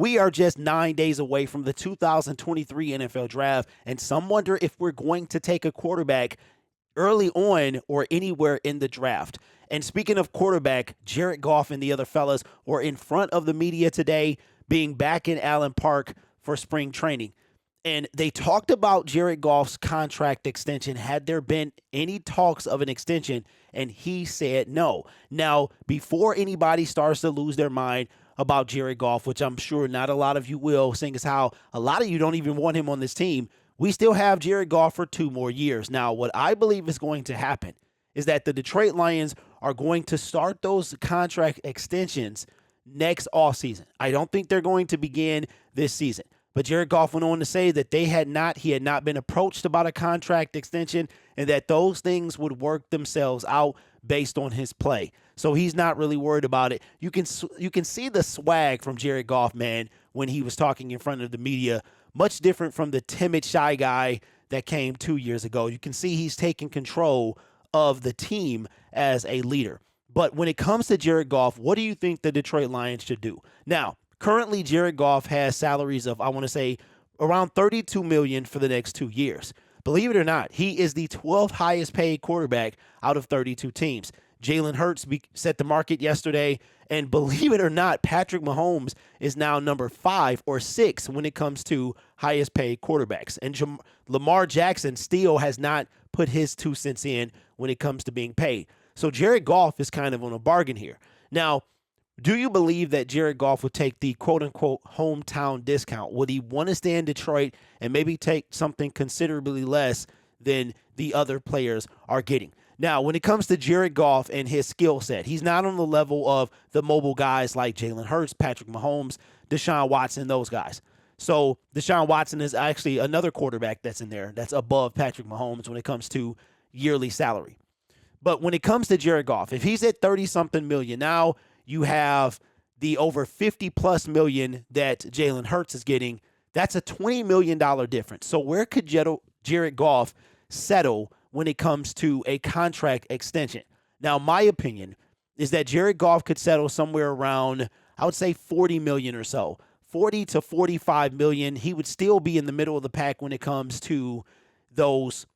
We are just 9 days away from the 2023 NFL Draft, and some wonder if we're going to take a quarterback early on or anywhere in the draft. And speaking of quarterback, Jared Goff and the other fellas were in front of the media today, being back in Allen Park for spring training. And they talked about Jared Goff's contract extension. Had there been any talks of an extension? And he said no. Now, before anybody starts to lose their mind about Jared Goff, which I'm sure not a lot of you will, seeing as how a lot of you don't even want him on this team, we still have Jared Goff for 2 more years. Now, what I believe is going to happen is that the Detroit Lions are going to start those contract extensions next offseason. I don't think they're going to begin this season. But Jared Goff went on to say that he had not been approached about a contract extension and that those things would work themselves out based on his play. So he's not really worried about it. You can see the swag from Jared Goff, man, when he was talking in front of the media. Much different from the timid, shy guy that came 2 years ago. You can see he's taking control of the team as a leader. But when it comes to Jared Goff, what do you think the Detroit Lions should do? Now, currently Jared Goff has salaries of, I want to say, around $32 million for the next 2 years. Believe it or not, he is the 12th highest paid quarterback out of 32 teams. Jalen Hurts set the market yesterday, and believe it or not, Patrick Mahomes is now number 5 or 6 when it comes to highest paid quarterbacks. And Lamar Jackson still has not put his 2 cents in when it comes to being paid. So Jared Goff is kind of on a bargain here. Now, do you believe that Jared Goff would take the quote-unquote hometown discount? Would he want to stay in Detroit and maybe take something considerably less than the other players are getting? Now, when it comes to Jared Goff and his skill set, he's not on the level of the mobile guys like Jalen Hurts, Patrick Mahomes, Deshaun Watson, those guys. So Deshaun Watson is actually another quarterback that's in there that's above Patrick Mahomes when it comes to yearly salary. But when it comes to Jared Goff, if he's at 30-something million now, you have the over 50-plus million that Jalen Hurts is getting. That's a $20 million difference. So where could Jared Goff settle when it comes to a contract extension? Now, my opinion is that Jared Goff could settle somewhere around, I would say, $40 million or so. 40 to 45 million. He would still be in the middle of the pack when it comes to those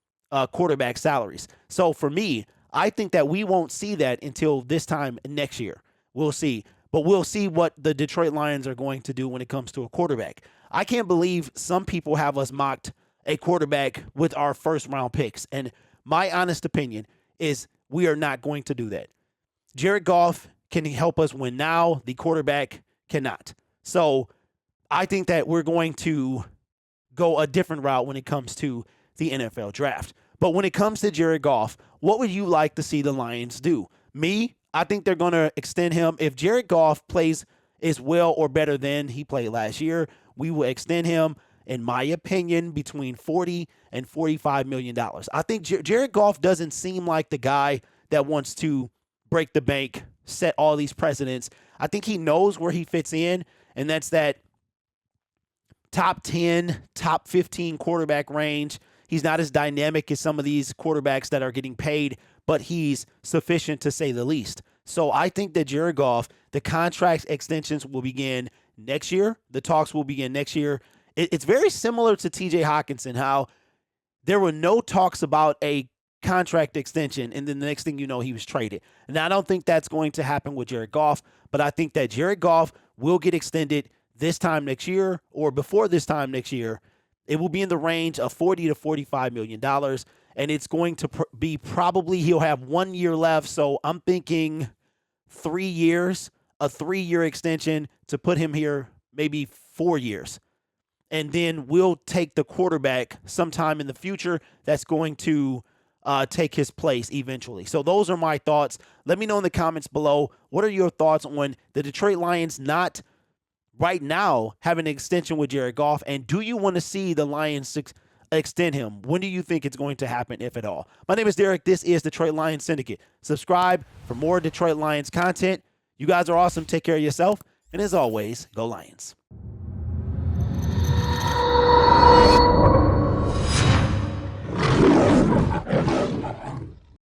quarterback salaries. So for me, I think that we won't see that until this time next year. We'll see. But we'll see what the Detroit Lions are going to do when it comes to a quarterback. I can't believe some people have us mocked a quarterback with our first-round picks. And my honest opinion is we are not going to do that. Jared Goff can help us win now. The quarterback cannot. So I think that we're going to go a different route when it comes to the NFL draft. But when it comes to Jared Goff, what would you like to see the Lions do? Me, I think they're going to extend him. If Jared Goff plays as well or better than he played last year, we will extend him, in my opinion, between $40 and $45 million. I think Jared Goff doesn't seem like the guy that wants to break the bank, set all these precedents. I think he knows where he fits in, and that's that top 10, top 15 quarterback range. He's not as dynamic as some of these quarterbacks that are getting paid, but he's sufficient to say the least. So I think that Jared Goff, the contract extensions will begin next year. The talks will begin next year. It's very similar to TJ Hawkinson, how there were no talks about a contract extension, and then the next thing you know, he was traded. And I don't think that's going to happen with Jared Goff, but I think that Jared Goff will get extended this time next year or before this time next year. It will be in the range of $40 to $45 million, and it's going to be probably he'll have 1 year left, so I'm thinking 3 years, a 3-year extension to put him here, maybe 4 years. And then we'll take the quarterback sometime in the future that's going to take his place eventually. So those are my thoughts. Let me know in the comments below, what are your thoughts on the Detroit Lions not right now having an extension with Jared Goff, and do you want to see the Lions extend him? When do you think it's going to happen, if at all? My name is Derek. This is Detroit Lions Syndicate. Subscribe for more Detroit Lions content. You guys are awesome. Take care of yourself. And as always, go Lions.